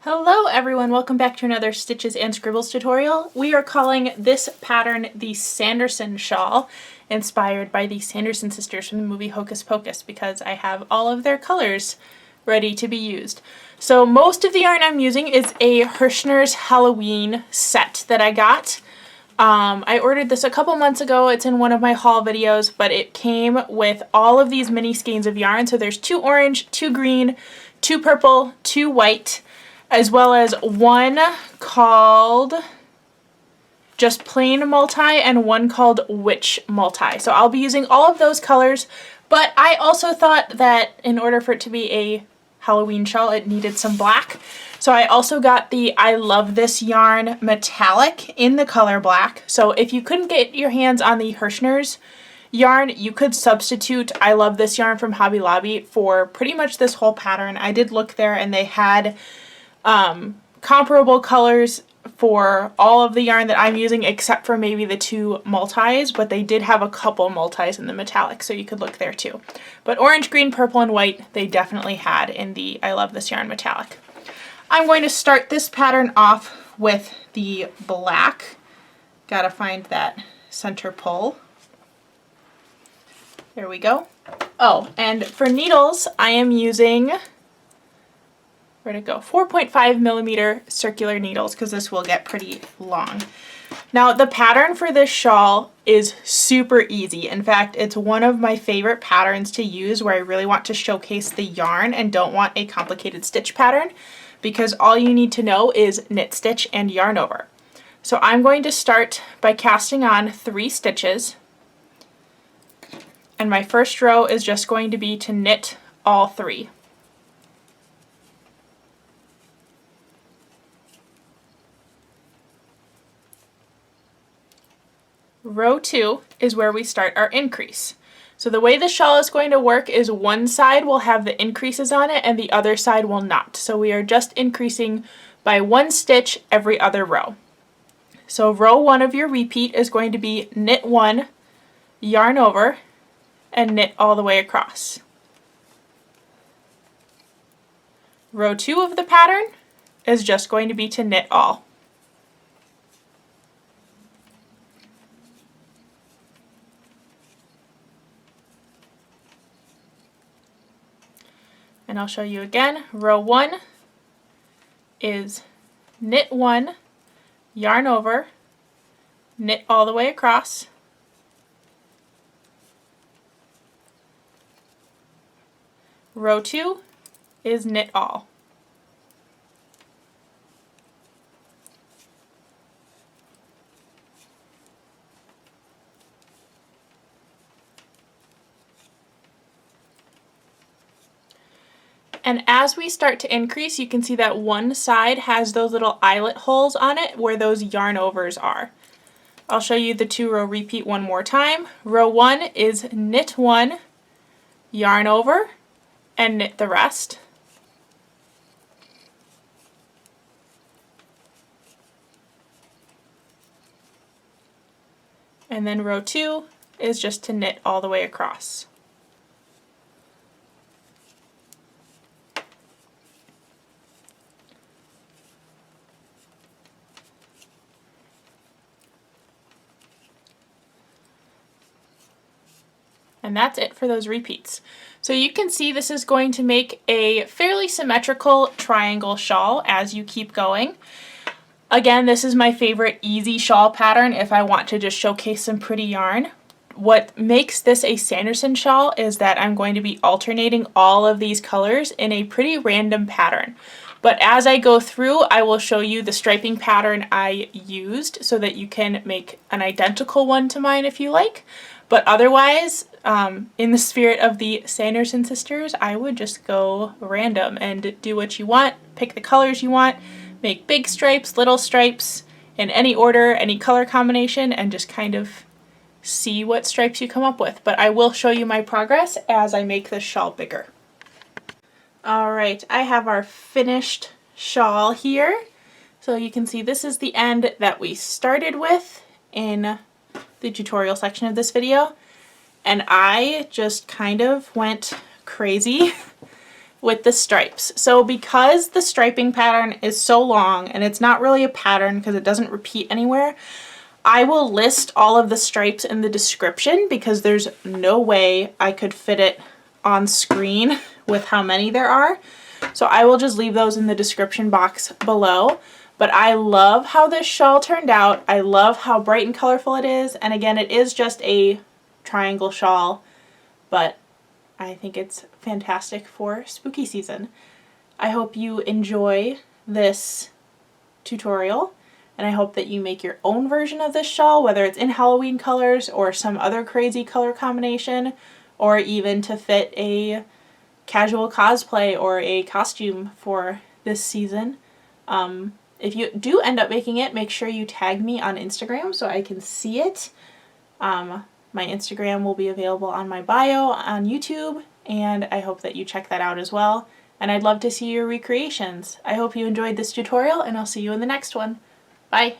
Hello everyone, welcome back to another Stitches and Scribbles tutorial. We are calling this pattern the Sanderson Shawl, inspired by the Sanderson sisters from the movie Hocus Pocus because I have all of their colors ready to be used. So most of the yarn I'm using is a Hirschner's Halloween set that I got. I ordered this a couple months ago. It's in one of my haul videos, but it came with all of these mini skeins of yarn. So there's 2 orange, 2 green, 2 purple, 2 white, as well as one called just plain multi and one called witch multi. So I'll be using all of those colors, but I also thought that in order for it to be a Halloween shawl, it needed some black. So I also got the I Love This Yarn metallic in the color black. So if you couldn't get your hands on the Hirschner's yarn, you could substitute I Love This Yarn from Hobby Lobby for pretty much this whole pattern. I did look there and they had comparable colors for all of the yarn that I'm using except for maybe the 2 multis, but they did have a couple multis in the metallic, so you could look there too. But orange, green, purple, and white they definitely had in the I Love This Yarn metallic. I'm going to start this pattern off with the black. Gotta find that center pull. There we go. Oh, and for needles I am using, where'd it go? 4.5 millimeter circular needles because this will get pretty long. Now the pattern for this shawl is super easy. In fact, it's one of my favorite patterns to use where I really want to showcase the yarn and don't want a complicated stitch pattern because all you need to know is knit stitch and yarn over. So I'm going to start by casting on 3 stitches, and my first row is just going to be to knit all 3. Row 2 is where we start our increase. So the way the shawl is going to work is one side will have the increases on it and the other side will not. So we are just increasing by 1 stitch every other row. So row 1 of your repeat is going to be knit 1, yarn over, and knit all the way across. Row 2 of the pattern is just going to be to knit all. And I'll show you again. Row 1 is knit 1, yarn over, knit all the way across. Row 2 is knit all. And as we start to increase, you can see that one side has those little eyelet holes on it where those yarn overs are. I'll show you the 2 row repeat one more time. Row 1 is knit 1, yarn over, and knit the rest. And then row 2 is just to knit all the way across. And that's it for those repeats. So you can see this is going to make a fairly symmetrical triangle shawl as you keep going. Again, this is my favorite easy shawl pattern if I want to just showcase some pretty yarn. What makes this a Sanderson shawl is that I'm going to be alternating all of these colors in a pretty random pattern. But as I go through, I will show you the striping pattern I used so that you can make an identical one to mine if you like. But otherwise, in the spirit of the Sanderson sisters, I would just go random and do what you want, pick the colors you want, make big stripes, little stripes, in any order, any color combination, and just kind of see what stripes you come up with. But I will show you my progress as I make this shawl bigger. Alright, I have our finished shawl here. So you can see this is the end that we started with in the tutorial section of this video. And I just kind of went crazy with the stripes. So because the striping pattern is so long, and it's not really a pattern because it doesn't repeat anywhere, I will list all of the stripes in the description because there's no way I could fit it on screen with how many there are. So I will just leave those in the description box below. But I love how this shawl turned out. I love how bright and colorful it is. And again, it is just a triangle shawl, but I think it's fantastic for spooky season. I hope you enjoy this tutorial, and I hope that you make your own version of this shawl, whether it's in Halloween colors or some other crazy color combination, or even to fit a casual cosplay or a costume for this season. If you do end up making it, make sure you tag me on Instagram so I can see it. My Instagram will be available on my bio on YouTube, and I hope that you check that out as well. And I'd love to see your recreations. I hope you enjoyed this tutorial, and I'll see you in the next one. Bye!